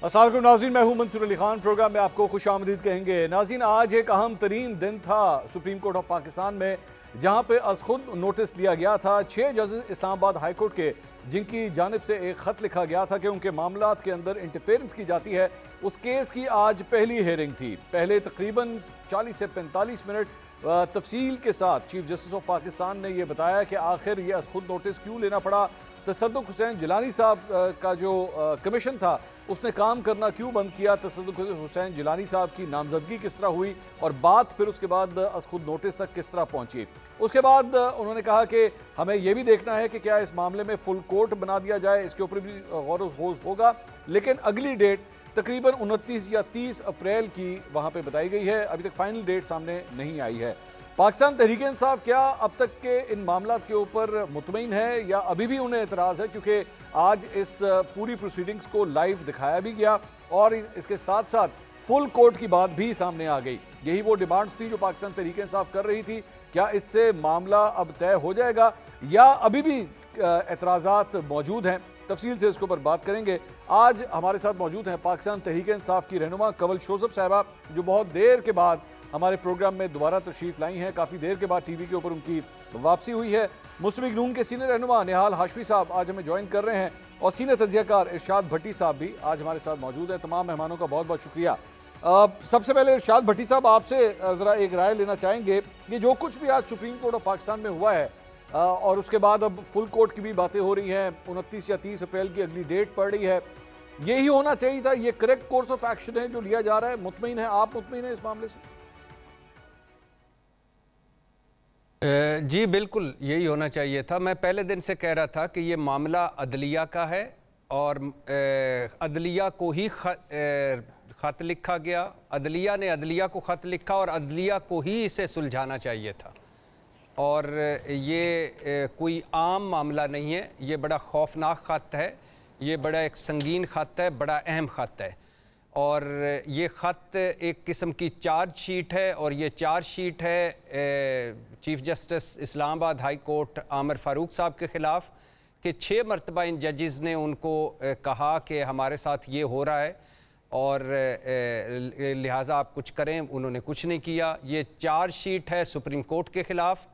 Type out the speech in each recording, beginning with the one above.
अस्सलाम वालेकुम नाज़रीन, मैं हूं मंसूर अली खान। प्रोग्राम में आपको खुश आमदीद कहेंगे। नाज़रीन, आज एक अहम तरीन दिन था सुप्रीम कोर्ट ऑफ पाकिस्तान में, जहां पे अज खुद नोटिस दिया गया था 6 जजेस इस्लामाबाद हाई कोर्ट के, जिनकी जानिब से एक ख़त लिखा गया था कि उनके मामलात के अंदर इंटरफेरेंस की जाती है। उस केस की आज पहली हेयरिंग थी। पहले तकरीबन 40 से 45 मिनट तफसील के साथ चीफ जस्टिस ऑफ पाकिस्तान ने यह बताया कि आखिर ये अज खुद नोटिस क्यों लेना पड़ा, तसद्दुक़ हुसैन जिलानी साहब का जो कमीशन था उसने काम करना क्यों बंद किया, तसद्दुक़ हुसैन जिलानी साहब की नामजदगी किस तरह हुई और बात फिर उसके बाद अज खुद नोटिस तक किस तरह पहुंची। उसके बाद उन्होंने कहा कि हमें यह भी देखना है कि क्या इस मामले में फुल कोर्ट बना दिया जाए, इसके ऊपर भी गौर होगा। लेकिन अगली डेट तकरीबन 29 या 30 अप्रैल की वहां पे बताई गई है। अभी तक फाइनल डेट सामने नहीं आई है। पाकिस्तान तहरीक इंसाफ क्या अब तक के इन मामलों के ऊपर मुतमईन है या अभी भी उन्हें एतराज़ है, क्योंकि आज इस पूरी प्रोसीडिंग्स को लाइव दिखाया भी गया और इसके साथ साथ फुल कोर्ट की बात भी सामने आ गई। यही वो डिमांड्स थी जो पाकिस्तान तहरीक इंसाफ कर रही थी। क्या इससे मामला अब तय हो जाएगा या अभी भी एतराज़ात मौजूद हैं? तफसील से इसके ऊपर बात करेंगे। आज हमारे साथ मौजूद हैं पाकिस्तान तहरीक इंसाफ की रहनुमा कंवल शोजब साहिबा, जो बहुत देर के बाद हमारे प्रोग्राम में दोबारा तशरीफ लाई हैं। काफ़ी देर के बाद टीवी के ऊपर उनकी वापसी हुई है। मुस्लिम लीग नून के सीनियर रहनुमा निहाल हाशमी साहब आज हमें ज्वाइन कर रहे हैं और सीनियर तज्ज़ियाकार इरशाद भट्टी साहब भी आज हमारे साथ मौजूद हैं। तमाम मेहमानों का बहुत बहुत शुक्रिया। सबसे पहले इरशाद भट्टी साहब, आपसे ज़रा एक राय लेना चाहेंगे कि जो कुछ भी आज सुप्रीम कोर्ट ऑफ पाकिस्तान में हुआ है और उसके बाद अब फुल कोर्ट की भी बातें हो रही हैं, 29 या 30 अप्रैल की अगली डेट पड़ रही है, यही होना चाहिए था? ये करेक्ट कोर्स ऑफ एक्शन है जो लिया जा रहा है? मुतमईन है आप, मुतमईन है इस मामले से? जी बिल्कुल यही होना चाहिए था। मैं पहले दिन से कह रहा था कि ये मामला अदलिया का है और अदलिया को ही ख़त लिखा गया, अदलिया ने अदलिया को ख़त लिखा और अदलिया को ही इसे सुलझाना चाहिए था। और ये कोई आम मामला नहीं है, ये बड़ा खौफनाक ख़त है, ये बड़ा एक संगीन ख़त है, बड़ा अहम ख़त है। और ये ख़त एक किस्म की चार्ज शीट है और ये चार्ज शीट है chief justice Islamabad high court Aamir Farooq साहब के ख़िलाफ़ कि 6 मरतबा इन जजेस ने उनको कहा कि हमारे साथ ये हो रहा है और लिहाजा आप कुछ करें। उन्होंने कुछ नहीं किया। ये चार्ज शीट है सुप्रीम कोर्ट के ख़िलाफ़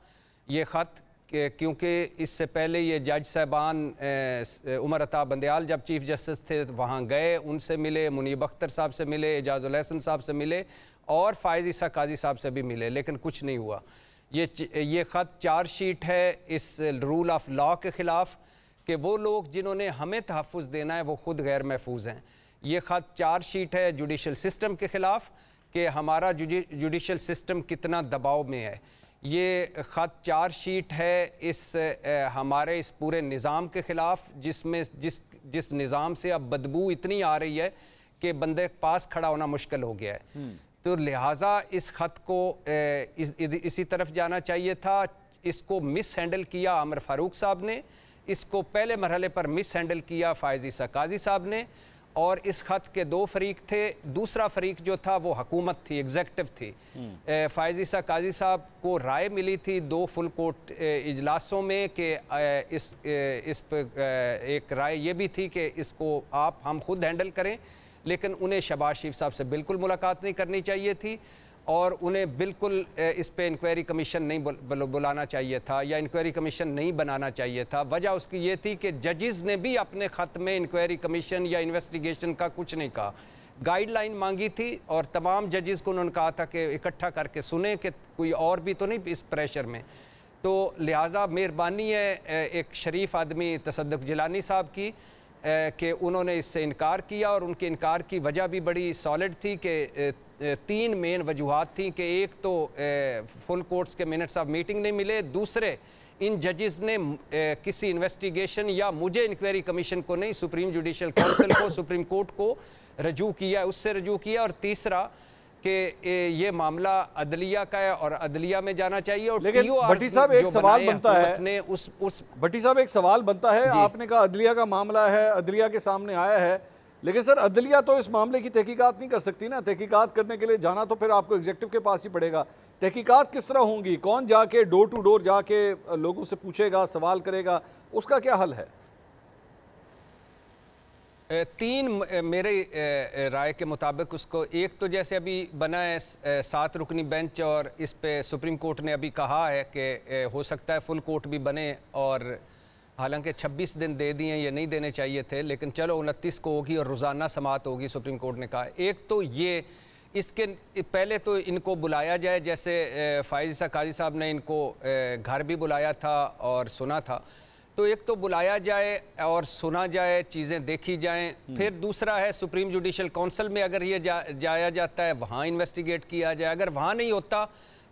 ये ख़त, क्योंकि इससे पहले ये जज साहबान उमर अता बंदयाल जब चीफ जस्टिस थे वहाँ गए, उनसे मिले, मुनीब अख्तर साहब से मिले, एजाजुल हसन साहब से मिले और फ़ाइज़ ईसा काजी साहब से भी मिले, लेकिन कुछ नहीं हुआ। ये ख़त चार्ज शीट है इस रूल ऑफ लॉ के ख़िलाफ़ कि वो लोग जिन्होंने हमें तहफ़्फ़ुज़ देना है वो ख़ुद गैर महफूज हैं। ये ख़त चार्ज शीट है जुडिशल सिस्टम के ख़िलाफ़ कि हमारा जुडिशल सिस्टम कितना दबाव में है। ये ख़त चार्ज शीट है हमारे इस पूरे निज़ाम के ख़िलाफ़ जिसमें जिस निज़ाम से अब बदबू इतनी आ रही है कि बंदे के पास खड़ा होना मुश्किल हो गया है। तो लिहाजा इस ख़त को इसी तरफ जाना चाहिए था। इसको मिस हैंडल किया आमिर फ़ारूक साहब ने, इसको पहले मरहले पर मिस हैंडल किया फ़ाइज़ ईसा काजी साहब ने। और इस ख़त के 2 फ़रीक थे। दूसरा फ़रीक जो था वो हुकूमत थी, एग्जेक्टिव थी। फ़ाइज़ ईसा काजी साहब को राय मिली थी 2 फुल कोर्ट इजलासों में कि इस पर एक राय ये भी थी कि इसको हम खुद हैंडल करें, लेकिन उन्हें शहबाज शरीफ साहब से बिल्कुल मुलाकात नहीं करनी चाहिए थी और उन्हें बिल्कुल इस पे इंक्वायरी कमीशन नहीं बुलाना चाहिए था या इंक्वायरी कमीशन नहीं बनाना चाहिए था। वजह उसकी ये थी कि जजेस ने भी अपने ख़त में इंक्वायरी कमीशन या इन्वेस्टिगेशन का कुछ नहीं कहा। गाइडलाइन मांगी थी और तमाम जजेस को उन्होंने कहा था कि इकट्ठा करके सुने कि कोई और भी तो नहीं इस प्रेशर में। तो लिहाजा मेहरबानी है एक शरीफ आदमी तसद्दुक़ जिलानी साहब की कि उन्होंने इससे इनकार किया और उनके इनकार की वजह भी बड़ी सॉलिड थी कि 3 मेन वजूहात थी कि एक तो फुल कोर्ट्स के मिनट्स ऑफ मीटिंग नहीं मिले, दूसरे इन जजेस ने किसी इन्वेस्टिगेशन या मुझे इंक्वायरी कमीशन को नहीं, सुप्रीम जुडिशल काउंसिल को, सुप्रीम कोर्ट को रजू किया, उससे रजू किया। और तीसरा कि ये मामला अदलिया का है और अदलिया में जाना चाहिए। और लेकिन भट्टी साहब एक सवाल बनता है, भट्टी साहब एक सवाल बनता है, आपने कहा अदलिया का मामला है, अदलिया के सामने आया है, लेकिन सर अदलिया तो इस मामले की तहकीकात नहीं कर सकती ना। तहकीकात करने के लिए जाना तो फिर आपको एग्जेक्टिव के पास ही पड़ेगा। तहकीकात किस तरह होंगी? कौन जाके डोर टू डोर जाके लोगों से पूछेगा, सवाल करेगा? उसका क्या हल है? तीन मेरे राय के मुताबिक उसको, एक तो जैसे अभी बना है 7 रुकनी बेंच, और इस पे सुप्रीम कोर्ट ने अभी कहा है कि हो सकता है फुल कोर्ट भी बने, और हालांकि 26 दिन दे दिए, ये नहीं देने चाहिए थे, लेकिन चलो 29 को होगी और रोज़ाना समाअत होगी, सुप्रीम कोर्ट ने कहा। एक तो ये, इसके पहले तो इनको बुलाया जाए, जैसे फाइज ईसा काजी साहब ने इनको घर भी बुलाया था और सुना था, तो एक तो बुलाया जाए और सुना जाए, चीज़ें देखी जाएं। फिर दूसरा है सुप्रीम जुडिशल काउंसिल में अगर ये जाया जाता है, वहाँ इन्वेस्टिगेट किया जाए। अगर वहाँ नहीं होता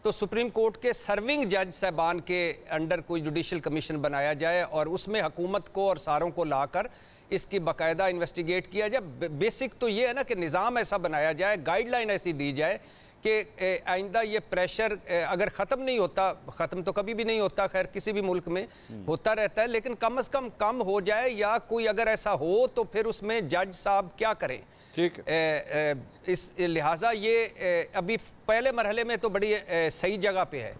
तो सुप्रीम कोर्ट के सर्विंग जज साहबान के अंडर कोई जुडिशल कमीशन बनाया जाए और उसमें हुकूमत को और सारों को लाकर इसकी बाकायदा इन्वेस्टिगेट किया जाए। बेसिक तो ये है ना कि निज़ाम ऐसा बनाया जाए, गाइडलाइन ऐसी दी जाए कि आइंदा ये प्रेशर अगर ख़त्म नहीं होता, ख़त्म तो कभी भी नहीं होता, खैर किसी भी मुल्क में होता रहता है, लेकिन कम से कम हो जाए, या कोई अगर ऐसा हो तो फिर उसमें जज साहब क्या करें। ठीक है, इस लिहाजा ये अभी पहले मरहले में तो बड़ी सही जगह पे है।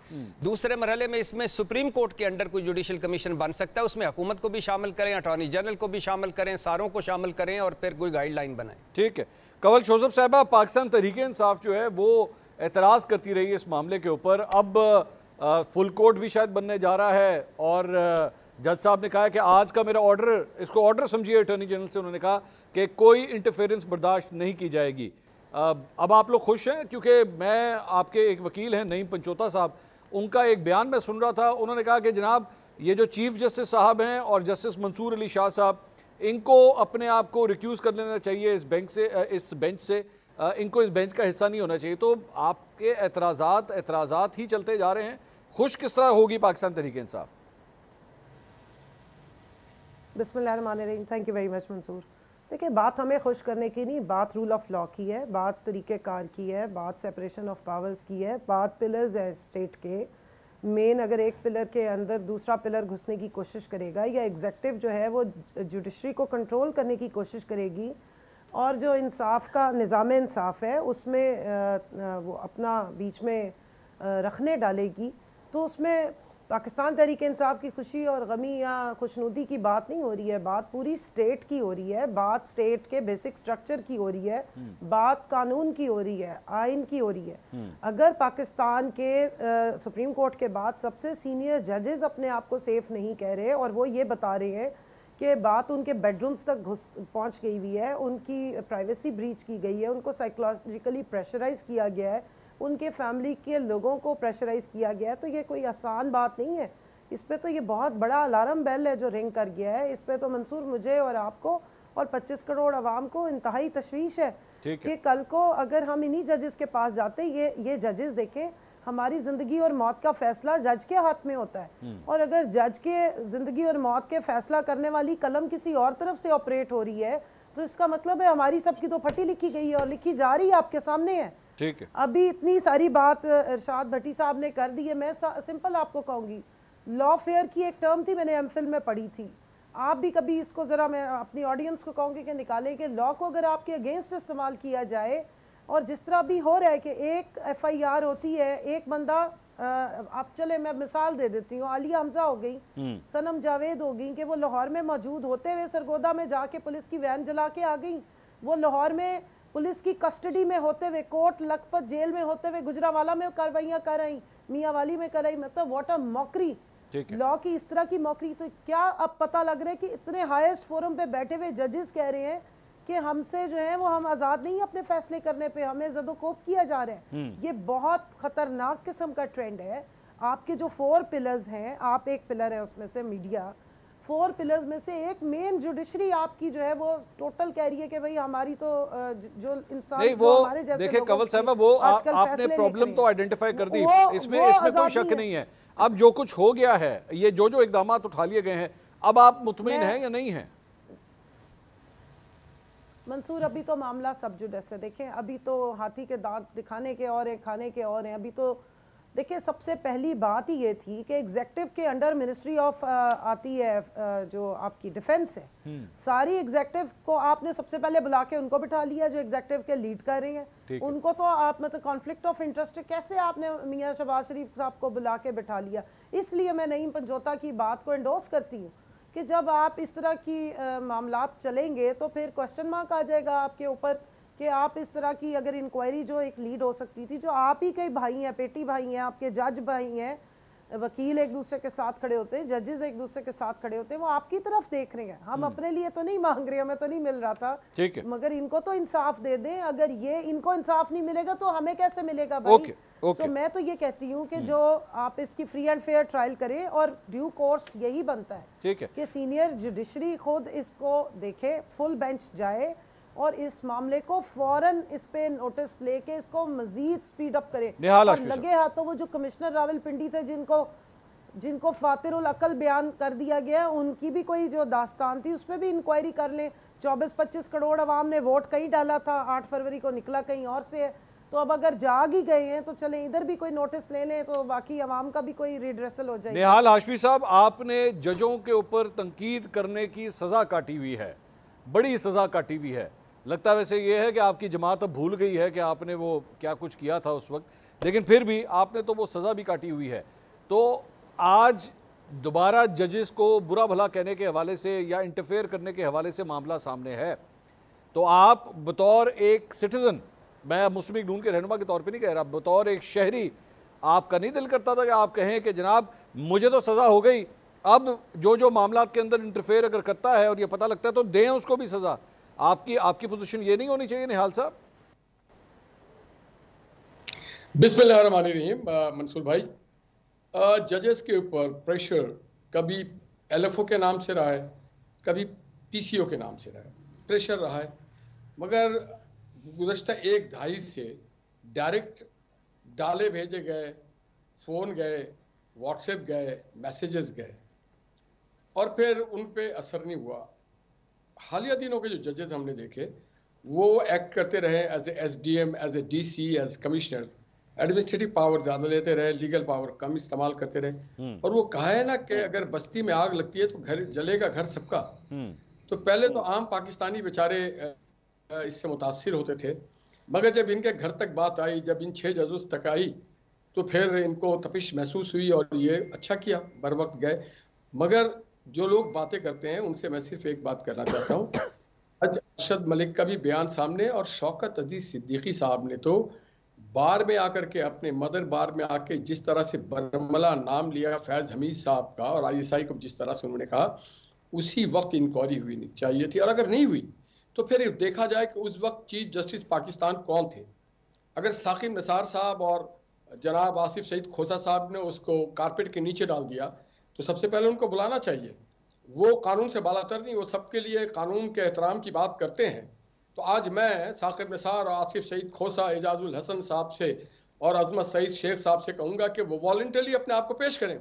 दूसरे मरहले में इसमें सुप्रीम कोर्ट के अंडर कोई जुडिशल कमीशन बन सकता है, उसमें हुकूमत को भी शामिल करें, अटॉर्नी जनरल को भी शामिल करें, सारों को शामिल करें और फिर कोई गाइडलाइन बनाएं। ठीक है। कंवल शोजब साहबा, पाकिस्तान तहरीक इंसाफ जो है वो एतराज़ करती रही है इस मामले के ऊपर, अब फुल कोर्ट भी शायद बनने जा रहा है, और जज साहब ने कहा है कि आज का मेरा ऑर्डर, इसको ऑर्डर समझिए अटॉर्नी जनरल से, उन्होंने कहा कि कोई इंटरफेरेंस बर्दाश्त नहीं की जाएगी। अब आप लोग खुश हैं? क्योंकि मैं, आपके एक वकील हैं नईम पंचोता साहब, उनका एक बयान मैं सुन रहा था, उन्होंने कहा कि जनाब ये जो चीफ जस्टिस साहब हैं और जस्टिस मंसूर अली शाह साहब, इनको अपने आप को रिक्यूज़ कर लेना चाहिए इस बेंच से, इनको इस बेंच का हिस्सा नहीं होना चाहिए। तो आपके एतराज़ात ही चलते जा रहे हैं। खुश किस तरह होगी पाकिस्तान तहरीक इंसाफ? बिस्मिल्लाहिर्रहमानिर्रहीम। Thank you very much Mansoor. देखिए, बात हमें खुश करने की नहीं, बात रूल ऑफ लॉ की है, बात तरीक़ेकार की है, बात सेपरेशन ऑफ पावर्स की है, बात पिलर्स हैं स्टेट के। मेन अगर एक पिलर के अंदर दूसरा पिलर घुसने की कोशिश करेगा, या एग्जेक्टिव जो है वो जुडिशरी को कंट्रोल करने की कोशिश करेगी, और जो इंसाफ का निज़ाम इंसाफ है उसमें वो अपना बीच में रखने डालेगी, तो उसमें पाकिस्तान तहरीक इंसाफ की खुशी और गमी या खुशनुदी की बात नहीं हो रही है, बात पूरी स्टेट की हो रही है, बात स्टेट के बेसिक स्ट्रक्चर की हो रही है, बात कानून की हो रही है, आइन की हो रही है। अगर पाकिस्तान के सुप्रीम कोर्ट के बाद सबसे सीनियर जजेस अपने आप को सेफ नहीं कह रहे और वो ये बता रहे हैं कि बात उनके बेडरूम्स तक पहुंच गई हुई है, उनकी प्राइवेसी ब्रीच की गई है, उनको साइकोलॉजिकली प्रेशराइज किया गया है, उनके फैमिली के लोगों को प्रेशराइज किया गया है, तो ये कोई आसान बात नहीं है। इस पे तो ये बहुत बड़ा अलार्म बेल है जो रिंग कर गया है। इस पे तो मंसूर मुझे और आपको और 25 करोड़ आवाम को इंतहाई तशवीश है कि कल को अगर हम इन्हीं जजेस के पास जाते, ये जजेस देखें, हमारी ज़िंदगी और मौत का फैसला जज के हाथ में होता है, और अगर जज के ज़िंदगी और मौत के फैसला करने वाली कलम किसी और तरफ से ऑपरेट हो रही है, तो इसका मतलब है हमारी सबकी तो फटी लिखी गई है और लिखी जा रही है, आपके सामने है। ठीक है। अभी इतनी सारी बात इरशाद भट्टी साहब ने कर दी है। मैं सिंपल आपको कहूँगी, लॉ फेयर की एक टर्म थी, मैंने एमफिल में पढ़ी थी, आप भी कभी इसको ज़रा, मैं अपनी ऑडियंस को कहूँगी कि निकालें कि लॉ को अगर आपके अगेंस्ट इस्तेमाल किया जाए, और जिस तरह भी हो रहा है कि एक FIR होती है, एक बंदा आप चले, मैं मिसाल दे देती हूँ, आलिया हमजा हो गई, सनम जावेद हो गई, कि वो लाहौर में मौजूद होते हुए सरगोदा में जाके पुलिस की वैन जला के आ गई, वो लाहौर में पुलिस की कस्टडी में होते हुए, कोट लखपत जेल में होते हुए गुजरावाला में कार्रवाइयाँ कर रही, मियाँवाली में कर रही, मतलब व्हाट अ मॉकरी लॉ की, इस तरह की मॉकरी। तो क्या अब पता लग रहा है कि इतने हाईएस्ट फोरम पे बैठे हुए जजेस कह रहे हैं कि हमसे जो है वो हम आज़ाद नहीं अपने फैसले करने पे, हमें ज़दोकोप किया जा रहा है। ये बहुत ख़तरनाक किस्म का ट्रेंड है। आपके जो 4 पिलर्स हैं, आप एक पिलर है उसमें से मीडिया, 4 पिलर्स में से एक मेन जुडिशरी आपकी जो है वो टोटल कह रही है कि भाई हमारी तो जो इंसान जो हमारे जैसे, देखिए कंवल साहब, वो आपने प्रॉब्लम तो आइडेंटिफाई कर दी, इसमें कोई शक नहीं है। अब जो कुछ हो गया है, ये जो इकदाम उठा लिए गए हैं, अब आप मुतमईन हैं या नहीं हैं? मंसूर, अभी तो मामला सब जुडिस है। देखें, अभी तो हाथी के दांत दिखाने के और हैं, खाने के और हैं। अभी तो देखिए, सबसे पहली बात ही ये थी कि एग्जेक्टिव के अंडर मिनिस्ट्री ऑफ आती है जो आपकी डिफेंस है, सारी एग्जेक्टिव को आपने सबसे पहले बुला के उनको बिठा लिया जो एग्जेक्टिव के लीड कर रहे हैं, उनको तो आप मतलब कॉन्फ्लिक्ट ऑफ इंटरेस्ट कैसे आपने मियां शहबाज शरीफ साहब को बुला के बिठा लिया। इसलिए मैं नईम पंचोता की बात को एंडोर्स करती हूँ कि जब आप इस तरह की मामलात चलेंगे तो फिर क्वेश्चन मार्क आ जाएगा आपके ऊपर कि आप इस तरह की अगर इंक्वायरी जो एक लीड हो सकती थी, जो आप ही कई भाई हैं, पेटी भाई हैं, आपके जज भाई हैं, वकील एक दूसरे के साथ खड़े होते हैं, जजेस एक दूसरे के साथ खड़े होते हैं, वो आपकी तरफ देख रहे हैं। हम अपने लिए तो नहीं मांग रहे, हमें तो नहीं मिल रहा था, ठीक है, मगर इनको तो इंसाफ दे दें। अगर ये इनको इंसाफ नहीं मिलेगा तो हमें कैसे मिलेगा भाई? सो मैं तो ये कहती हूँ कि जो आप इसकी फ्री एंड फेयर ट्रायल करें और ड्यू कोर्स यही बनता है, ठीक है कि सीनियर जुडिशरी खुद इसको देखे, फुल बेंच जाए और इस मामले को फौरन इस पे नोटिस लेके इसको मजीद स्पीड अप करे। और लगे हाथों वो जो कमिश्नर रावलपिंडी थे जिनको फातिरुल अकल बयान कर दिया गया, उनकी भी कोई जो दास्तान थी उस पर भी इंक्वायरी कर लें। 24-25 करोड़ अवाम ने वोट कहीं डाला था, 8 फरवरी को निकला कहीं और से है। तो अब अगर जाग ही गए हैं तो चलें इधर भी कोई नोटिस ले लें, तो बाकी अवाम का भी कोई रिड्रेसल हो जाएगा। निहाल हाशमी साहब, आपने जजों के ऊपर तनकीद करने की सजा काटी हुई है, बड़ी सजा काटी हुई है। लगता वैसे ये है कि आपकी जमात अब भूल गई है कि आपने वो क्या कुछ किया था उस वक्त, लेकिन फिर भी आपने तो वो सज़ा भी काटी हुई है। तो आज दोबारा जजेस को बुरा भला कहने के हवाले से या इंटरफेयर करने के हवाले से मामला सामने है, तो आप बतौर एक सिटीज़न, मैं मुस्लिम लीग नून के रहनुमा के तौर पे नहीं कह रहा, बतौर एक शहरी आपका नहीं दिल करता था कि आप कहें कि जनाब मुझे तो सज़ा हो गई, अब जो मामला के अंदर इंटरफेयर अगर करता है और ये पता लगता है तो दें उसको भी सज़ा? आपकी पोजीशन ये नहीं होनी चाहिए निहाल साहब? बिस्मिल्लाहिर्रहमानिर्रहीम। मंसूर भाई, जजेस के ऊपर प्रेशर कभी एलएफओ के नाम से रहा है, कभी पीसीओ के नाम से रहा है, प्रेशर रहा है, मगर गुज़श्ता 1-2.5 से डायरेक्ट डाले भेजे गए, फ़ोन गए, व्हाट्सएप गए, मैसेजेस गए और फिर उन पे असर नहीं हुआ। हालिया दिनों के जो जजेस हमने देखे वो एक्ट करते रहे as a SDM, as a DC, as commissioner, administrative power ज़्यादा लेते रहे, लीगल पावर कम इस्तेमाल करते रहे। और वो कहा है ना कि अगर बस्ती में आग लगती है तो घर जलेगा घर सबका। तो पहले तो आम पाकिस्तानी बेचारे इससे मुतासिर होते थे, मगर जब इनके घर तक बात आई, जब इन 6 जजेस तक आई, तो फिर इनको तपिश महसूस हुई और ये अच्छा किया, बर वक्त गए। मगर जो लोग बातें करते हैं उनसे मैं सिर्फ एक बात करना चाहता हूँ। आज अरशद मलिक का भी बयान सामने और शौकत अजीज सिद्दीकी साहब ने तो बार में आकर के, अपने मदर बार में आके जिस तरह से बरमला नाम लिया फैज हमीद साहब का और आईएसआई को जिस तरह से उन्होंने कहा, उसी वक्त इंक्वायरी हुई चाहिए थी। और अगर नहीं हुई तो फिर देखा जाए कि उस वक्त चीफ जस्टिस पाकिस्तान कौन थे। अगर साकिब निसार साहब और जनाब आसिफ सईद खोसा साहब ने उसको कारपेट के नीचे डाल दिया तो सबसे पहले उनको बुलाना चाहिए। वो कानून से बालातर नहीं, वो सबके लिए कानून के एहतराम की बात करते हैं। तो आज मैं साकिब निसार और आसिफ सईद खोसा, एजाजुल हसन साहब से और अजमत सईद शेख साहब से कहूँगा कि वो वॉलंटरली अपने आप को पेश करें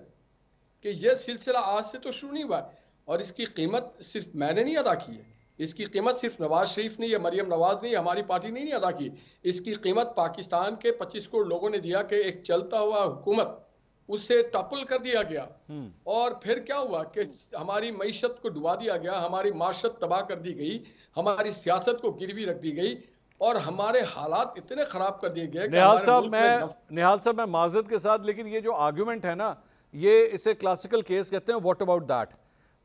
कि यह सिलसिला आज से तो शुरू नहीं हुआ है और इसकी कीमत सिर्फ मैंने नहीं अदा की है, इसकी कीमत सिर्फ नवाज शरीफ ने या मरियम नवाज ने या हमारी पार्टी ने नहीं अदा की, इसकी कीमत पाकिस्तान के 25 करोड़ लोगों ने दिया कि एक चलता हुआ हुकूमत उसे टॉपल कर दिया गया। और फिर क्या हुआ कि हमारी मईशत को डुबा दिया गया, हमारी माशत तबाह कर दी गई, हमारी सियासत को गिरवी रख दी गई और हमारे हालात इतने खराब कर दिए गए। निहाल साहब मैं माजरत के साथ, लेकिन ये जो आर्गुमेंट है ना, ये इसे क्लासिकल केस कहते हैं, व्हाट अबाउट दैट।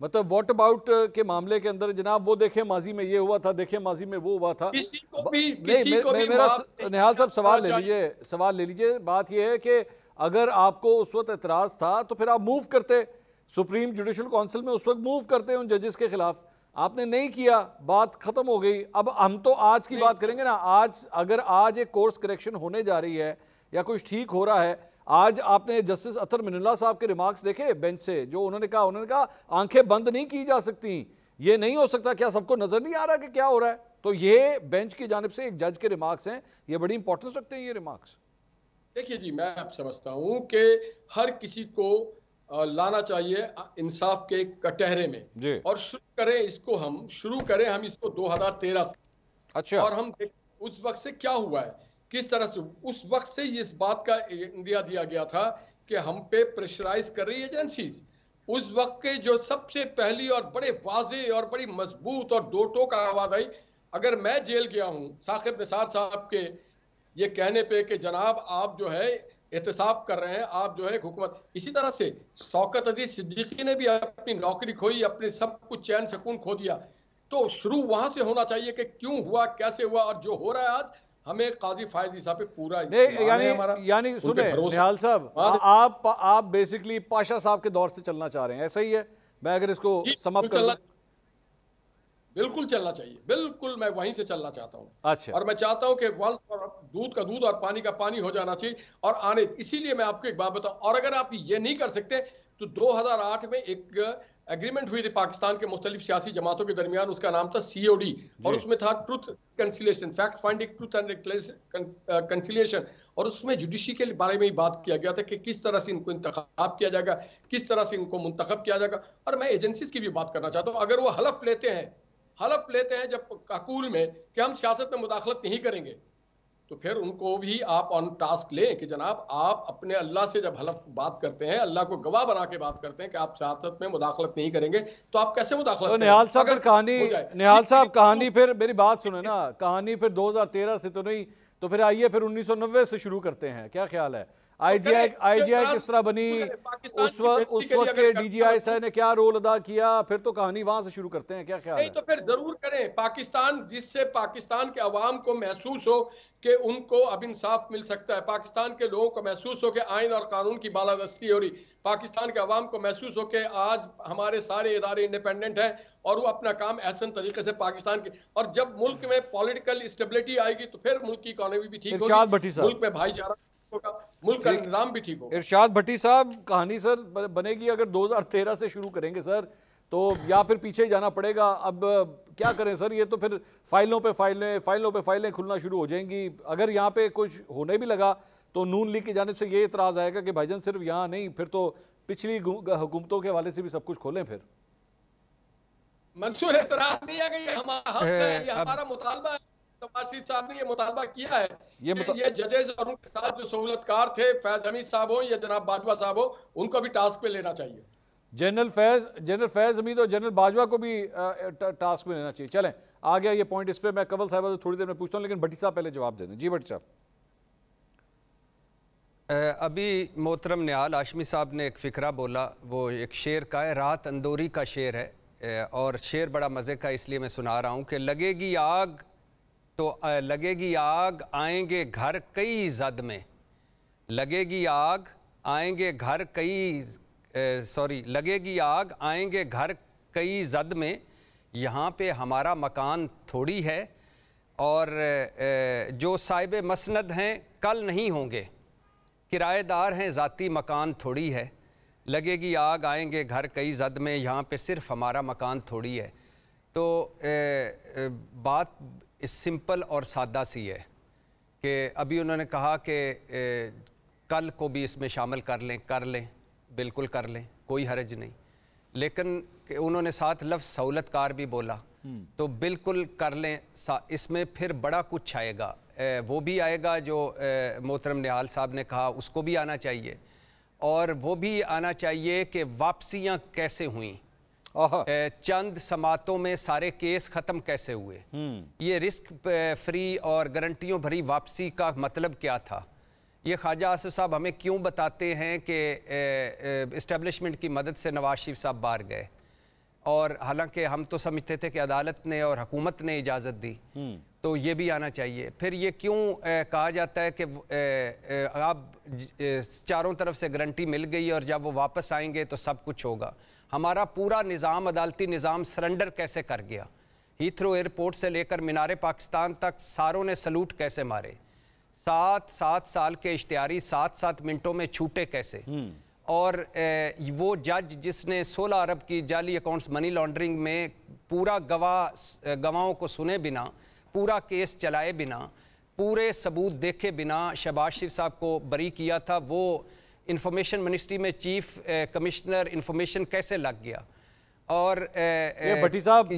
मतलब व्हाट अबाउट के मामले के अंदर जनाब वो देखें माजी में ये हुआ था, देखें माजी में वो हुआ था। मेरा निहाल साहब सवाल ले लीजिए। बात ये है कि अगर आपको उस वक्त एतराज था तो फिर आप मूव करते, सुप्रीम जुडिशल काउंसिल में उस वक्त मूव करते उन जजेस के खिलाफ। आपने नहीं किया, बात खत्म हो गई। अब हम तो आज की बात करेंगे ना। आज अगर आज एक कोर्स करेक्शन होने जा रही है या कुछ ठीक हो रहा है, आज आपने जस्टिस अतर मिनुल्लाह साहब के रिमार्क्स देखे बेंच से, जो उन्होंने कहा आंखें बंद नहीं की जा सकती, ये नहीं हो सकता, क्या सबको नजर नहीं आ रहा कि क्या हो रहा है? तो ये बेंच की जानिब से एक जज के रिमार्क्स हैं, ये बड़ी इंपॉर्टेंस रखते हैं ये रिमार्क्स। देखिए जी, मैं अब समझता हूं कि हर किसी को लाना चाहिए इंसाफ के कटहरे में और शुरू करें हम इसको 2013 से। अच्छा। और हम उस वक्त से क्या हुआ है, किस तरह से उस वक्त से इस बात का इंडिया दिया गया था कि हम पे प्रेशराइज कर रही एजेंसीज। उस वक्त के जो सबसे पहली और बड़े वाजे और बड़ी मजबूत और दो टोक आवाज आई, अगर मैं जेल गया हूं साकिब निसार साहब के ये कहने पे कि जनाब आप जो है एहतसाब कर रहे हैं, आप जो है हुकूमत। इसी तरह से शौकत अजीज सिद्दीकी ने भी अपनी नौकरी खोई, अपने सब कुछ चैन सुकून खो दिया। तो शुरू वहां से होना चाहिए कि क्यों हुआ, कैसे हुआ, और जो हो रहा है आज, हमें काजी फायज साहब पे पूरा यानी सुने निहाल साहब, आप बेसिकली पाशा साहब के दौर से चलना चाह रहे हैं, ऐसा ही है? मैं अगर इसको समाप्त कर दूं। बिल्कुल चलना चाहिए, बिल्कुल मैं वहीं से चलना चाहता हूं। अच्छा। और मैं चाहता हूं कि वंस दूध का दूध और पानी का पानी हो जाना चाहिए। और आने, इसीलिए मैं आपको एक बात बताऊं, और अगर आप ये नहीं कर सकते तो 2008 में एक एग्रीमेंट हुई थी पाकिस्तान के मुख्तलिफ सियासी जमातों के दरमियान, उसका नाम था COD, और उसमें था truth conciliation, fact finding, truth and conciliation. और उसमें जुडिशरी के बारे में ही बात किया गया था कि किस तरह से इनको इंतखाब किया जाएगा, किस तरह से इनको मुंतखब किया जाएगा। और मैं एजेंसीज की भी बात करना चाहता हूँ, अगर वो हलफ लेते हैं जब काकूल में कि हम सियासत में मुदाखलत नहीं करेंगे, तो फिर उनको भी आप ऑन टास्क लें कि जनाब आप अपने अल्लाह से जब हलफ बात करते हैं, अल्लाह को गवाह बना के बात करते हैं कि आप सियासत में मुदाखलत नहीं करेंगे, तो आप कैसे मुदाखलत तो निहाल साहब फिर कहानी फिर मेरी बात सुने ना, कहानी फिर 2013 से तो नहीं, तो फिर आइए फिर 1990 से शुरू करते हैं, क्या ख्याल है? IGI किस तरह बनी, उस वक्त के DGI साहब ने क्या रोल अदा किया, फिर तो कहानी वहां से शुरू करते हैं, क्या ख्याल है? तो फिर जरूर करें पाकिस्तान, जिससे पाकिस्तान के अवाम को महसूस हो कि उनको अब इंसाफ मिल सकता है, पाकिस्तान के लोगों को महसूस हो कि आइन और कानून की बालादस्ती हो रही, पाकिस्तान के अवाम को महसूस हो कि आज हमारे सारे इदारे इंडिपेंडेंट हैं और वो अपना काम एहसन तरीके से पाकिस्तान के, और जब मुल्क में पॉलिटिकल स्टेबिलिटी आएगी तो फिर मुल्क की इकोनॉमी भी ठीक होगी, मुल्क में भाईचारा होगा, मुल्क का निजाम भी ठीक होगा। इरशाद भट्टी साहब, कहानी सर बनेगी अगर 2013 से शुरू करेंगे सर, तो या फिर पीछे जाना पड़ेगा? अब क्या करें सर, ये तो फिर फाइलों पे फाइलें खुलना शुरू हो जाएंगी। अगर यहाँ पे कुछ होने भी लगा तो नून लीग की जानिब से ये इतराज आएगा कि भाईजान सिर्फ यहाँ नहीं, फिर तो पिछली हुकूमतों के हवाले से भी सब कुछ खोलें। फिर मंसूर एतराज नहीं आएगा, ये हमारा मुतालबा है। नवाज साहब ने ये मुतालबा किया है, ये जजेस और उनके साथ जो सहूलतकार थे, फैज हमीद साहब हो या जनाब बाजवा साहब हो, उनको भी टास्क पे लेना चाहिए। जनरल फैज हमीद और जनरल बाजवा को भी टास्क में लेना चाहिए। चलें आ गया ये पॉइंट, इस पे मैं कंवल साहब से थोड़ी देर में पूछता हूं, लेकिन भट्टी साहब पहले जवाब दे दें। जी भट्टी साहब। अभी मोहतरम निहाल हाशमी साहब ने एक फ़िक्रा बोला, वो एक शेर का है, राहत अंदोरी का शेर है, और शेर बड़ा मज़े का इसलिए मैं सुना रहा हूँ कि लगेगी आग तो लगेगी आग आएंगे घर कई जद में, लगेगी आग आएंगे घर कई लगेगी आग आएंगे घर कई जद में, यहाँ पे हमारा मकान थोड़ी है, और जो साहिब मसनद हैं कल नहीं होंगे, किराएदार हैं ज़ाती मकान थोड़ी है, लगेगी आग आएंगे घर कई जद में, यहाँ पे सिर्फ हमारा मकान थोड़ी है। तो बात सिंपल और सादा सी है कि अभी उन्होंने कहा कि कल को भी इसमें शामिल कर लें, बिल्कुल कर लें, कोई हर्ज नहीं, लेकिन उन्होंने साथ लफ्ज़ सहूलतकार भी बोला, तो बिल्कुल कर लें। इसमें फिर बड़ा कुछ आएगा, वो भी आएगा जो मोहतरम निहाल साहब ने कहा, उसको भी आना चाहिए, और वो भी आना चाहिए कि वापसियाँ कैसे हुई, चंद समातों में सारे केस ख़त्म कैसे हुए, ये रिस्क फ्री और गारंटियों भरी वापसी का मतलब क्या था, ये ख्वाजा आसिफ साहब हमें क्यों बताते हैं कि इस्टेब्लिशमेंट की मदद से नवाज शरीफ साहब बाहर गए, और हालांकि हम तो समझते थे कि अदालत ने और हुकूमत ने इजाज़त दी, तो ये भी आना चाहिए। फिर ये क्यों कहा जाता है कि आप चारों तरफ से गारंटी मिल गई और जब वो वापस आएंगे तो सब कुछ होगा। हमारा पूरा निज़ाम, अदालती निज़ाम सरेंडर कैसे कर गया, हीथ्रो एयरपोर्ट से लेकर मीनारे पाकिस्तान तक सारों ने सलूट कैसे मारे, 7 साल के इश्तिहारी 7 मिनटों में छूटे कैसे, और वो जज जिसने 16 अरब की जाली अकाउंट्स मनी लॉन्ड्रिंग में पूरा गवाहों को सुने बिना, पूरा केस चलाए बिना, पूरे सबूत देखे बिना शहबाज शरीफ साहब को बरी किया था, वो इंफॉर्मेशन मिनिस्ट्री में चीफ कमिश्नर इंफॉर्मेशन कैसे लग गया। और भट्टी साहब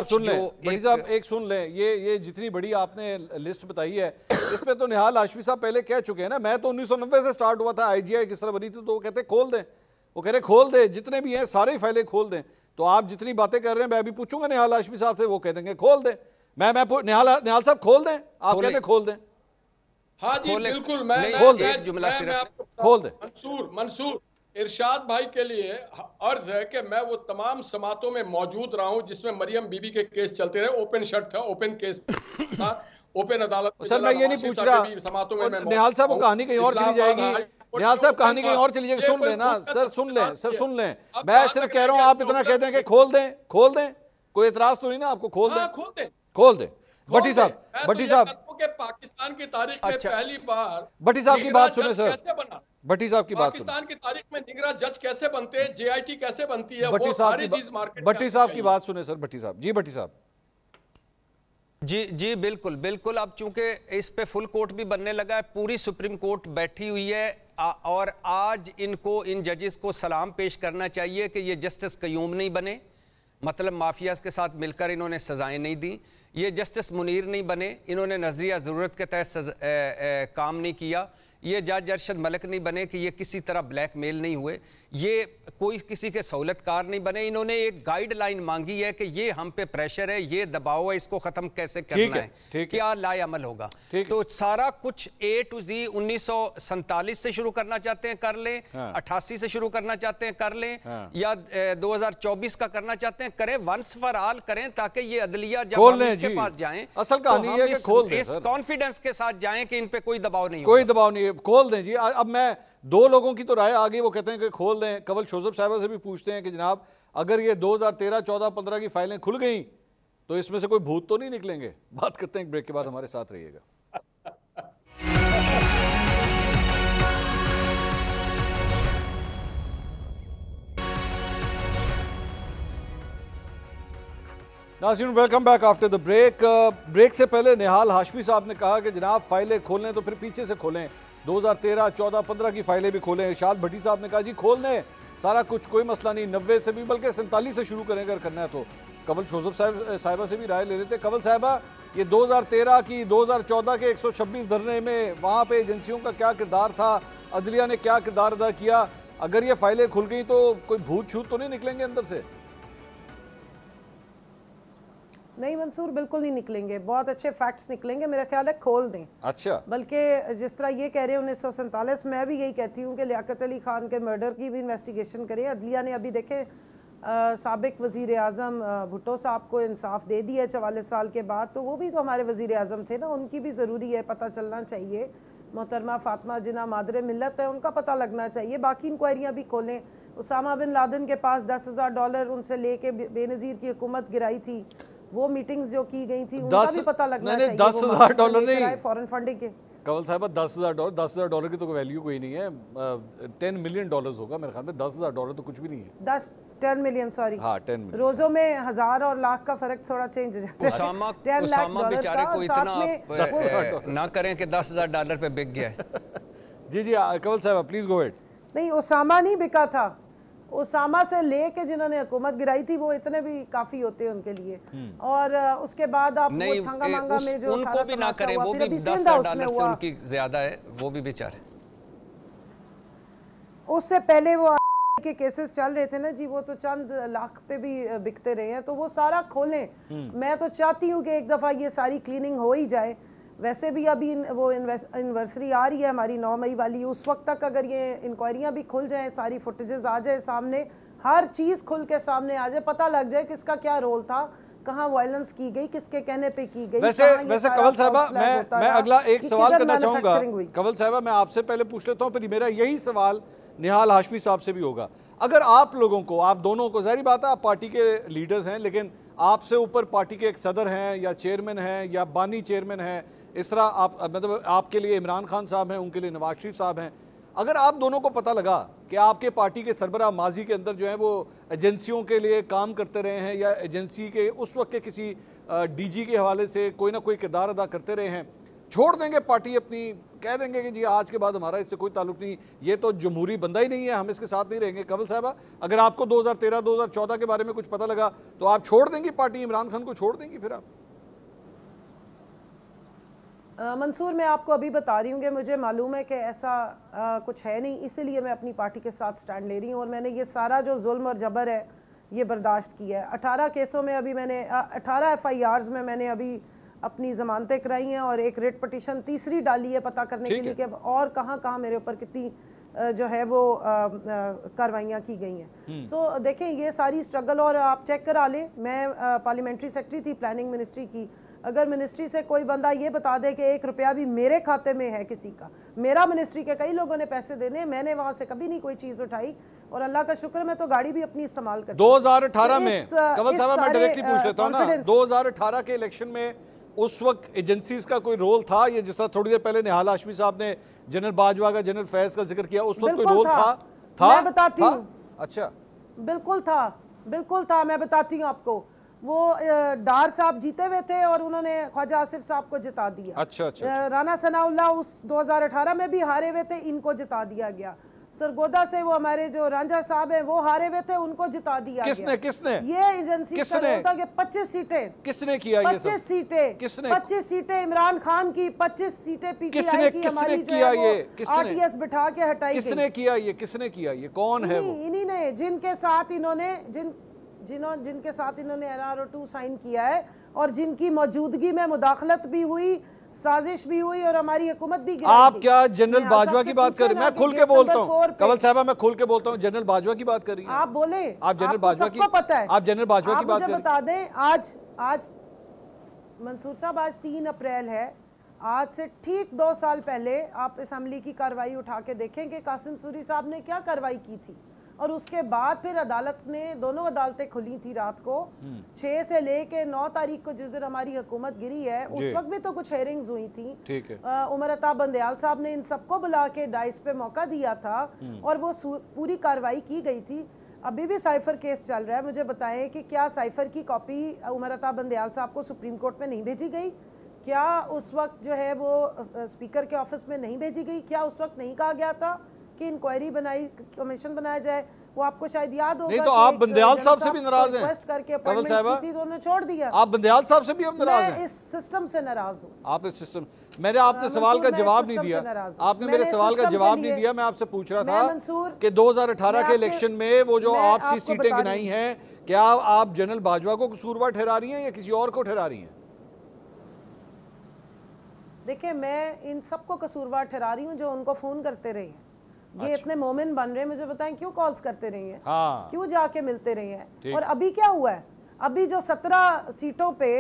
सुन लें, भट्टी साहब एक सुन लें, ये जितनी बड़ी आपने लिस्ट बताई है, इसमें तो निहाल हाशमी साहब पहले कह चुके हैं ना। मैं तो 1990 से स्टार्ट हुआ था, IGI किस तरह बनी थी, तो वो कहते खोल दें, वो कह रहे खोल दे, जितने भी हैं सारे फाइलें खोल दें। तो आप जितनी बातें कर रहे हैं, मैं अभी पूछूंगा निहाल हाशमी साहब से, वो कह देंगे खोल दें। मैं निहाल साहब खोल दें, आप कहते खोल दें। हाँ जी खोले बिल्कुल। खोल दे। एक जुमला सिर्फ आपको खोल दे। मंसूर इरशाद भाई के लिए अर्ज है कि मैं वो तमाम समातों में मौजूद रहा हूं जिसमें मरियम बीबी के केस चलते रहे। ओपन शट था, ओपन केस था, ओपन अदालत में सर चला। मैं ये नहीं नवाज पूछ शरीफ रहा, साहब के भी समातों में और मैं निहाल साहब वो मौजूद कहानी कहीं हूं। और चली इस्लामाबाद जाएगी। हाई कोर्ट निहाल जो साहब ओपन कहानी कहीं था, और चली जाएगी, ये सुन कोई लेना भूत का सर, सुन लें तस्वीर सर, है। सुन लें। अब मैं कहां सिर्फ तक कह रहा हूं लेके आप इतना सहूलियत कहते हैं कि मिलेगी? खोल दें, खोल दें, कोई एतराज तो नहीं ना आपको? खोल दें, हाँ खोल दे, खोल दें। भट्टी खोल दे। साहब, मैं तो भट्टी ये साहब, कहता हूं कि पाकिस्तान की तारीख में अच्छा पहली बार भट्टी साहब की निगरान बात सुने जज सर, कैसे बना। भट्टी साहब की बात सुने, पाकिस्तान की तारीख में निगरान जज कैसे बनते हैं, जेआईटी कैसे बनती है, भट्टी वो साहब सारी की चीज मार्केट में भट्टी आनी साहब की चाहिए। बात सुने सर। भट्टी साहब जी, भट्टी साहब जी जी बिल्कुल बिल्कुल। अब चूंकि इस पे फुल कोर्ट भी बनने लगा है, पूरी सुप्रीम कोर्ट बैठी हुई है, और आज इनको, इन जजेस को सलाम पेश करना चाहिए कि ये जस्टिस कयूम नहीं बने, मतलब माफियाज के साथ मिलकर इन्होंने सजाएं नहीं दी। ये जस्टिस मुनीर नहीं बने, इन्होंने नजरिया ज़रूरत के तहत काम नहीं किया। ये जज अरशद मलिक नहीं बने कि ये किसी तरह ब्लैकमेल नहीं हुए, ये कोई किसी के सहूलतकार नहीं बने। इन्होंने एक गाइडलाइन मांगी है कि ये हम पे प्रेशर है, ये दबाव है, इसको खत्म कैसे करना है, क्या लाएअमल होगा। तो सारा कुछ A to Z 1947 से शुरू करना चाहते हैं कर लें, 88 से शुरू करना चाहते हैं कर लें, या 2024 का करना चाहते हैं करें, वंस फॉर ऑल करें, ताकि ये अदलिया जब हम इसके पास जाएं असल कहानी है कि खोल दें, इस कॉन्फिडेंस के साथ जाएं कि इन पे कोई दबाव नहीं, कोई दबाव नहीं है, खोल दें जी। अब मैं दो लोगों की तो राय आ गई, वो कहते हैं कि खोल दें। कंवल शोजब साहिबा से भी पूछते हैं कि जनाब अगर ये 2013, 14, 15 की फाइलें खुल गई तो इसमें से कोई भूत तो नहीं निकलेंगे? बात करते हैं ब्रेक के बाद, हमारे साथ रहिएगा। नाज़रीन welcome back after the break. Break से पहले निहाल हाशमी साहब ने कहा कि जनाब फाइलें खोलें तो फिर पीछे से खोलें, 2013, 14, 15 की फाइलें भी खोलें। इरशाद भट्टी साहब ने कहा जी खोल दें सारा कुछ, कोई मसला नहीं, 90 से भी बल्कि 47 से शुरू करें अगर करना है तो। कंवल शोजब साहिबा से भी राय ले लेते। कंवल साहिबा, ये 2013 की, 2014 के 126 धरने में वहाँ पे एजेंसियों का क्या किरदार था, अदलिया ने क्या किरदार अदा किया? अगर ये फाइलें खुल गई तो कोई भूत छूत तो नहीं निकलेंगे अंदर से? नहीं मंसूर, बिल्कुल नहीं निकलेंगे, बहुत अच्छे फैक्ट्स निकलेंगे, मेरा ख्याल है खोल दें। अच्छा, बल्कि जिस तरह ये कह रहे हैं 1947, मैं भी यही कहती हूँ कि लियाकत अली खान के मर्डर की भी इन्वेस्टिगेशन करें। अदलिया ने अभी देखें साबिक वज़ीर आज़म भुट्टो साहब को इंसाफ दे दिया 44 साल के बाद, तो वो भी तो हमारे वज़ीर आज़म थे ना, उनकी भी ज़रूरी है पता चलना चाहिए। मोहतरमा फातिमा जिन्ना मादरे मिल्लत है, उनका पता लगना चाहिए। बाकी इंक्वायरियाँ भी खोलें। उसामा बिन लादेन के पास $10,000 उनसे लेके बेनज़ीर की हुकूमत गिराई थी, वो मीटिंग्स जो की गई थी उनका भी पता लगना चाहिए। $10,000 नहीं, फॉरेन फंडिंग के कंवल साहिबा, $10,000 की तो वैल्यू कोई नहीं है। $10 मिलियन होगा मेरे ख्याल में, $10,000 तो कुछ भी नहीं है। 10 मिलियन, सॉरी, हाँ 10 मिलियन। रोजों में 1000 और लाख का फर्क थोड़ा चेंज हो जाता है। उसामा 10 लाख डॉलर बेचारे का, को इतना में ना करें कि $10,000 पे बिक गया है। जी जी कंवल साहिबा प्लीज गो अहेड। नहीं, उसामा नहीं बिका था, उसामा से लेके जिन्होंने हुकूमत गिराई थी वो इतने भी काफी होते हैं उनके लिए। और उसके बाद आप वो छंगा मांगा में जो उनको भी ना करें, वो भी $10,000 से उनकी ज्यादा है, वो भी बेचारे। उससे पहले वो के केसेस चल रहे थे ना जी, वो तो चंद लाख पे भी बिकते रहे हैं, तो वो सारा खोलें। मैं तो चाहती हूँ कि एक दफ़ा ये सारी क्लीनिंग हो ही जाए। वैसे भी अभी वो एनिवर्सरी आ रही है हमारी 9 मई वाली, उस वक्त तक अगर ये इंक्वायरियाँ भी खुल जाएं, सारी फुटेजेस आ जाए सामने, हर चीज़ खुल के सामने आ जाए, पता लग जाए किसका क्या रोल था, कहाँ वायलेंस की गई, किसके कहने पे की गई। वैसे कंवल साहिबा, मैं अगला एक सवाल करना चाहूँगा। कंवल साहिबा, मैं आपसे पहले पूछ लेता हूँ, फिर मेरा यही सवाल निहाल हाशमी साहब से भी होगा। अगर आप लोगों को, आप दोनों को, जाहिर बात है आप पार्टी के लीडर्स हैं, लेकिन आपसे ऊपर पार्टी के एक सदर हैं या चेयरमैन हैं या बानी चेयरमैन हैं, इस तरह आप, मतलब आपके लिए इमरान खान साहब हैं, उनके लिए नवाज शरीफ साहब हैं। अगर आप दोनों को पता लगा कि आपके पार्टी के सरबराह माजी के अंदर जो है वो एजेंसियों के लिए काम करते रहे हैं या एजेंसी के उस वक्त के किसी डीजी के हवाले से कोई ना कोई किरदार अदा करते रहे हैं, छोड़ देंगे पार्टी अपनी, कह देंगे कि जी आज के बाद हमारा इससे कोई ताल्लुक नहीं, ये तो जमहूरी बंदा ही नहीं है, हम इसके साथ नहीं रहेंगे? कंवल साहिबा, अगर आपको 2013, 2014 के बारे में कुछ पता लगा तो आप छोड़ देंगी पार्टी, इमरान खान को छोड़ देंगी फिर आप? मंसूर, मैं आपको अभी बता रही हूँ कि मुझे मालूम है कि ऐसा कुछ है नहीं, इसीलिए मैं अपनी पार्टी के साथ स्टैंड ले रही हूँ। और मैंने ये सारा जो जुल्म और जबर है ये बर्दाश्त किया है। 18 केसों में अभी मैंने 18 FIRs में मैंने अभी अपनी जमानतें कराई हैं और एक रिट पटिशन तीसरी डाली है पता करने के लिए कि और कहाँ कहाँ मेरे ऊपर कितनी जो है वो कार्रवाइयाँ की गई हैं। सो देखें ये सारी स्ट्रगल, और आप चेक करा लें, मैं पार्लियामेंट्री सेक्रेटरी थी प्लानिंग मिनिस्ट्री की। अगर मिनिस्ट्री से कोई बंदा ये बता दे कि 1 रुपया भी मेरे खाते में है किसी का, मेरा मिनिस्ट्री के कई लोगों ने पैसे देने, मैंने वहां से कभी नहीं कोई चीज उठाई, और अल्लाह का शुक्र मैं तो गाड़ी भी अपनी इस्तेमाल करती हूं। 2018 में कंवल साहब मैं डायरेक्टली पूछ लेता हूं ना, 2018 के इलेक्शन में उस वक्त एजेंसीज का कोई रोल था? ये जिस तरह थोड़ी देर पहले निहाल हाशमी साहब ने जनरल बाजवा का, जनरल फैज का जिक्र किया, उस वक्त कोई रोल था? मैं बताती हूँ। अच्छा, बिल्कुल था, मैं बताती हूँ आपको। वो डार साहब जीते हुए थे और उन्होंने ख्वाजा आसिफ साहब को जिता दिया। अच्छा। राना सनाउल्लाह उस 2018 में भी हारे हुए थे, इनको जिता दिया गया। सरगोदा से वो हमारे जो रांझा साहब हैं वो हारे हुए थे, उनको जिता दिया गया। किसने ये एजेंसी का रोल था कि 25 सीटें किसने किया? 25 सीटें किसने? 25 सीटें इमरान खान की, 25 सीटें पीटीआई की, हमारी जो है वो आरटीएस बिठा के हटाई गई। किसने किया ये? कौन है वो? इन्हीं ने, जिनके साथ इन्होंने NRO2 साइन किया है और जिनकी मौजूदगी में मुदाखलत भी हुई, साजिश भी हुई और हमारी हुकूमत भी गिराई। आप क्या जनरल बाजवा की बात कर रही हैं? मैं खुल के बोलता हूँ कंवल साहब, मैं खुल के बोलता हूँ, जनरल बाजवा की बात कर रही हैं आप? बोले आप जनरल बाजवा की, पता है आप जनरल बाजवा की बात मुझे बता दें। आज मंसूर साहब, आज 3 अप्रैल है। आज से ठीक 2 साल पहले आप असेंबली की कार्रवाई उठा के देखें कि कासिम सूरी साहब ने क्या कार्रवाई की थी, और उसके बाद फिर अदालत ने, दोनों अदालतें खुली थी रात को, 6 से लेके 9 तारीख को जिस दिन हमारी हुकूमत गिरी है, उस वक्त भी तो कुछ हेयरिंग्स हुई थी। ठीक है। उमर अता बंदयाल साहब ने इन सबको बुला के डाइस पे मौका दिया था और वो पूरी कार्रवाई की गई थी। अभी भी साइफर केस चल रहा है। मुझे बताएं कि क्या साइफर की कॉपी उमर अता बंदयाल साहब को सुप्रीम कोर्ट में नहीं भेजी गई? क्या उस वक्त जो है वो स्पीकर के ऑफिस में नहीं भेजी गई? क्या उस वक्त नहीं कहा गया था कि इंक्वायरी बनाई, कमीशन बनाया जाए? वो आपको शायद याद होगा। नहीं तो आप बंदयाल साहब से भी नाराज हैं? रिक्वेस्ट करके अपॉइंटमेंट की थी तो उन्होंने छोड़ दिया। आप बंदयाल साहब से भी हम नाराज हैं? मैं इस सिस्टम से नाराज हूँ। आप इस सिस्टम, मैंने आपने सवाल का जवाब नहीं दिया, आपने मेरे सवाल का जवाब नहीं दिया। मैं आपसे पूछ रहा था कि 2018 के इलेक्शन में वो जो आपसी सीटें गिनाई हैं, क्या आप जनरल बाजवा को कसूरवार ठहरा रही हैं या किसी और को ठहरा रही हैं? देखिए, मैं इन सबको कसूरवार ठहरा रही हूँ जो उनको फोन करते रहे हैं। ये इतने मोमिन बन रहे हैं, मुझे बताएं क्यों कॉल्स करते रहे हैं? हाँ। क्यों जाके मिलते रहे हैं? और अभी क्या हुआ है? अभी जो 17 सीटों पे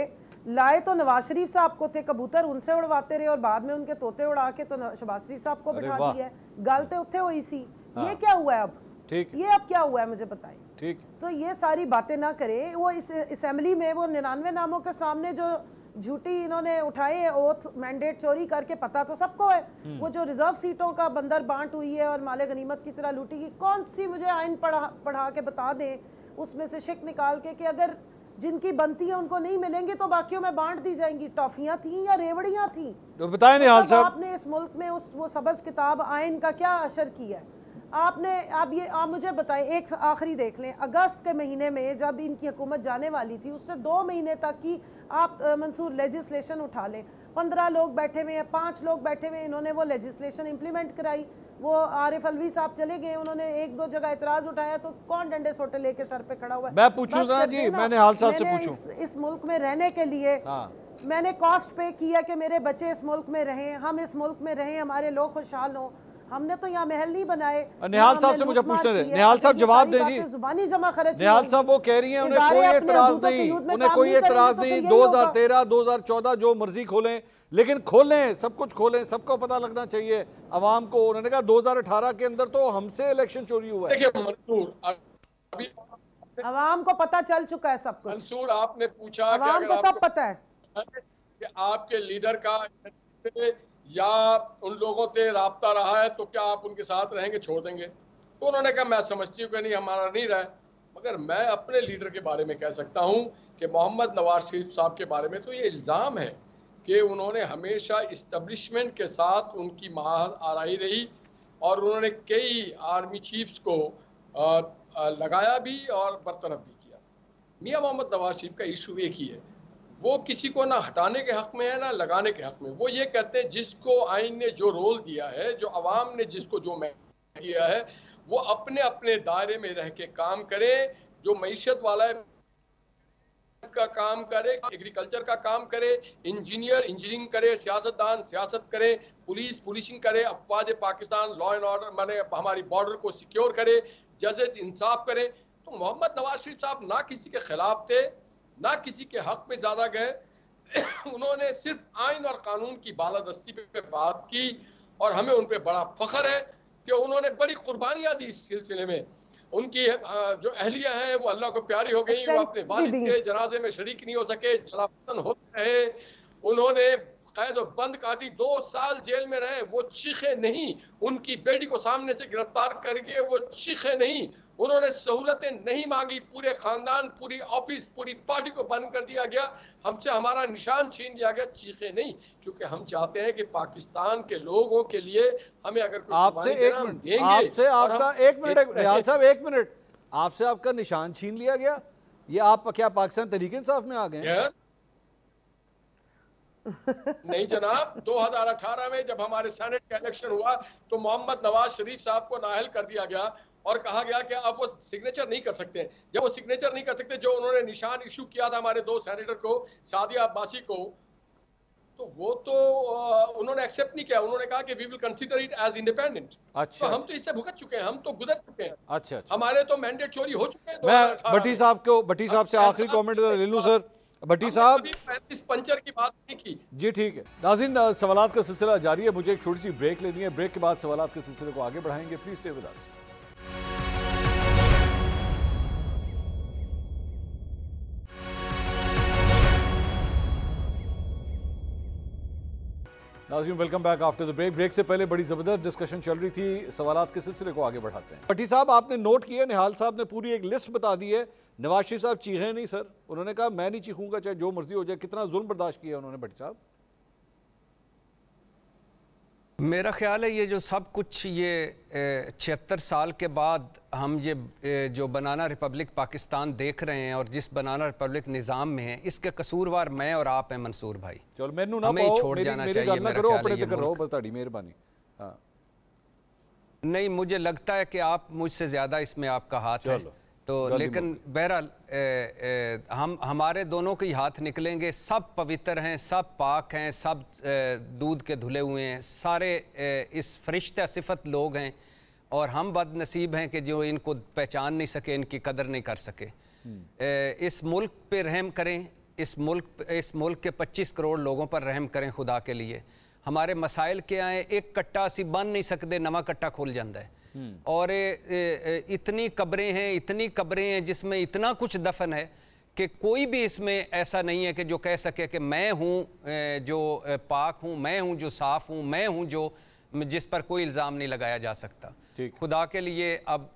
लाए तो नवाज शरीफ साहब को थे, कबूतर उनसे उड़वाते रहे और बाद में उनके तोते उड़ा के तो शहबाज शरीफ साहब को बिठा दिया है। गलते उत्थे हुई सी। ये क्या हुआ है अब? ठीक, ये अब क्या हुआ है मुझे बताएं। ठीक, तो ये सारी बातें ना करें। वो इस असेंबली में वो 99 नामों के सामने जो झूठी इन्होंने उठाए हैं ओथ, मैंडेट चोरी करके, पता तो सबको है। वो जो रिजर्व सीटों का बंदर बांट हुई है और माले गनीमत की तरह लूटी गई, कौन सी मुझे आइन पढ़ा के बता दें उसमें से शिक निकाल के कि अगर जिनकी बनती है उनको नहीं मिलेंगे तो बाकियों में बांट दी जाएंगी। टॉफियां थी या रेवड़ियां थी? तो बताएं निहाल साहब, आपने इस मुल्क में वो सबज किताब आइन का क्या असर किया है आपने? आप मुझे बताएं, एक आखिरी देख लें, अगस्त के महीने में जब इनकी हुकूमत जाने वाली थी उससे 2 महीने तक की आप मंसूर लेजिस्लेशन उठा लें। 15 लोग बैठे हुए हैं, 5 लोग बैठे हुए हैं, इन्होंने वो लेजिस्लेशन इंप्लीमेंट कराई। वो आरिफ अलवी साहब चले गए, उन्होंने 1-2 जगह एतराज उठाया तो कौन डंडे सोटे लेके सर पे खड़ा हुआ है? मैं पूछूंगा जी, मैंने हाल साहब से पूछूं। इस मुल्क में रहने के लिए मैंने कॉस्ट पे किया कि मेरे बच्चे इस मुल्क में रहें, हम इस मुल्क में रहें, हमारे लोग खुशहाल हों। हमने तो यहाँ महल नहीं बनाए। निहाल साहब से मुझे पूछने दें, निहाल साहब जवाब दें जी। जुबानी जमा खर्च, निहाल साहब वो कह रही हैं उन्हें कोई एतराज नहीं, उन्हें कोई एतराज नहीं, 2013 2014 जो मर्जी खोलें, लेकिन खोलें, सब कुछ खोलें, सबको पता लगना चाहिए अवाम को। उन्होंने कहा 2018 के अंदर तो हमसे इलेक्शन चोरी हुआ है। देखिए मंसूर, अभी अवाम को पता चल चुका है सब कुछ। मंसूर, आपने पूछा अवाम को सब पता है कि आपके लीडर का या उन लोगों से राब्ता रहा है तो क्या आप उनके साथ रहेंगे, छोड़ देंगे? तो उन्होंने कहा मैं समझती हूँ कि नहीं, हमारा नहीं रहा है। मगर मैं अपने लीडर के बारे में कह सकता हूँ कि मोहम्मद नवाज शरीफ साहब के बारे में तो ये इल्ज़ाम है कि उन्होंने हमेशा इस्टेब्लिशमेंट के साथ उनकी माहर आराई रही और उन्होंने कई आर्मी चीफ्स को लगाया भी और बरतरफ भी किया। मियाँ मोहम्मद नवाज शरीफ का इशू एक ही है, वो किसी को ना हटाने के हक में है ना लगाने के हक में। वो ये कहते हैं जिसको आइन ने जो रोल दिया है, जो अवाम ने जिसको जो किया है, वो अपने अपने दायरे में रह के काम करे। जो मईशत वाला है का काम करे, एग्रीकल्चर का काम करे, इंजीनियर इंजीनियरिंग करे, सियासतदान सियासत करे, पुलिस पुलिसिंग करे, अफवाज पाकिस्तान लॉ एंड ऑर्डर माने हमारी बॉर्डर को सिक्योर करे, जजेस इंसाफ करे। तो मोहम्मद नवाज शरीफ साहब ना किसी के खिलाफ थे, ना किसी के हक में ज्यादा गए। उन्होंने सिर्फ आइन और कानून की बालादस्ती पे बात की और हमें उन पे बड़ा फख्र है कि उन्होंने बड़ी कुर्बानियां दी इस सिलसिले में। उनकी जो अहलिया है वो अल्लाह को प्यारी हो गई, वो अपने वालिद के जनाजे में शरीक नहीं हो सके, जलावतन होते रहे। उन्होंने कैद और बंद काटी, 2 साल जेल में रहे, वो चीखे नहीं। उनकी बेटी को सामने से गिरफ्तार करके वो चीखे नहीं। उन्होंने सहूलतें नहीं मांगी, पूरे खानदान, पूरी ऑफिस, पूरी पार्टी को बंद कर दिया गया, हमसे हमारा निशान छीन लिया गया, चीखे नहीं। क्योंकि हम चाहते हैं कि पाकिस्तान के लोगों के लिए हमें अगर कोई आपसे एक मिनट निहाल साहब, 1 मिनट, आपसे आपका निशान छीन लिया गया, ये आप क्या पाकिस्तान तहरीक इंसाफ में आ गए? नहीं जनाब, 2018 में जब हमारे सेनेट का इलेक्शन हुआ तो मोहम्मद नवाज शरीफ साहब को नाअहल कर दिया गया और कहा गया कि अब वो सिग्नेचर नहीं कर सकते। जब वो सिग्नेचर नहीं कर सकते, जो उन्होंने निशान इशू किया था हमारे 2 सेनेटर को, सादिया अब्बासी को, तो वो तो उन्होंने एक्सेप्ट नहीं किया। उन्होंने कहा कि we will consider it as independent. अच्छा, तो हम तो इससे भुगत चुके हैं, हम तो गुजर चुके हैं। अच्छा, हमारे तो मैंडेट चोरी हो चुके हैं। मैं भट्टी साहब से आखिरी कमेंट ले लूं सर। भट्टी साहब, इस पंचर की बात नहीं की जी, ठीक है। नाज़रीन, सवालात का सिलसिला जारी है, मुझे एक छोटी सी ब्रेक लेनी है, ब्रेक के बाद सवालात के सिलसिले को आगे बढ़ाएंगे। Please stay with us. नाज़रीन, welcome back after the break. Break से पहले बड़ी ज़बरदस्त डिस्कशन चल रही थी, सवालात के सिलसिले को आगे बढ़ाते हैं। भट्टी साहब, आपने नोट किया, निहाल साहब ने पूरी एक लिस्ट बता दी है। नवाज शरीफ साहब चीखे नहीं सर, उन्होंने कहा मैं नहीं चीखूंगा चाहे जो मर्जी हो जाए। कितना जुल्म बर्दाश्त किया उन्होंने भट्टी साहब? मेरा ख्याल है ये जो सब कुछ ये 76 साल के बाद हम ये जो बनाना रिपब्लिक पाकिस्तान देख रहे हैं और जिस बनाना रिपब्लिक निज़ाम में है, इसके कसूरवार मैं और आप हैं मंसूर भाई। चलो मैनू ना हमें पाओ, छोड़ जाना चाहिए। अपने करो, बस ताड़ी मेहरबानी। हाँ, नहीं, मुझे लगता है कि आप मुझसे ज्यादा इसमें आपका हाथ है, तो लेकिन बहरहाल हम हमारे दोनों के हाथ निकलेंगे। सब पवित्र हैं, सब पाक हैं, सब दूध के धुले हुए हैं, सारे इस फरिश्ता सिफत लोग हैं और हम बदनसीब हैं कि जो इनको पहचान नहीं सके, इनकी कदर नहीं कर सके। इस मुल्क पे रहम करें, इस मुल्क के 25 करोड़ लोगों पर रहम करें खुदा के लिए। हमारे मसाइल क्या हैं? एक कट्टा असी बन नहीं सकते, नवा कट्टा खुल जाता है। और इतनी कब्रें हैं जिसमें इतना कुछ दफन है कि कोई भी इसमें ऐसा नहीं है कि जो कह सके कि मैं हूँ जो पाक हूँ, मैं हूँ जो साफ हूँ, मैं हूँ जो जिस पर कोई इल्ज़ाम नहीं लगाया जा सकता। खुदा के लिए अब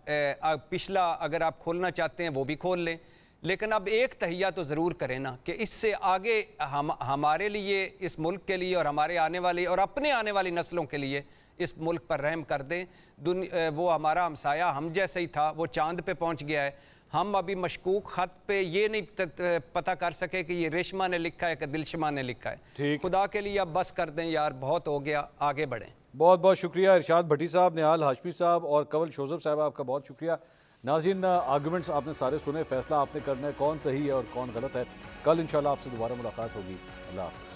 पिछला अगर आप खोलना चाहते हैं वो भी खोल लें, लेकिन अब एक तहिया तो ज़रूर करें ना कि इससे आगे हमारे लिए, इस मुल्क के लिए और हमारे आने वाली और अपने आने वाली नस्लों के लिए इस मुल्क पर रहम कर दें। वो हमारा हमसाया हम जैसे ही था, वो चांद पे पहुंच गया है। हम अभी मशकूक ख़त पे ये नहीं पता कर सके कि ये रेशमा ने लिखा है कि दिलशमा ने लिखा है। खुदा के लिए अब बस कर दें यार, बहुत हो गया, आगे बढ़ें। बहुत बहुत शुक्रिया इरशाद भट्टी साहब, निहाल हाशमी साहब और कंवल शोजब साहब, आपका बहुत शुक्रिया। नाज़रीन, आर्गूमेंट्स आपने सारे सुने, फैसला आपने करना है कौन सही है और कौन गलत है। कल इंशाल्लाह आपसे दोबारा मुलाकात होगी। अल्लाह हाफ़िज़।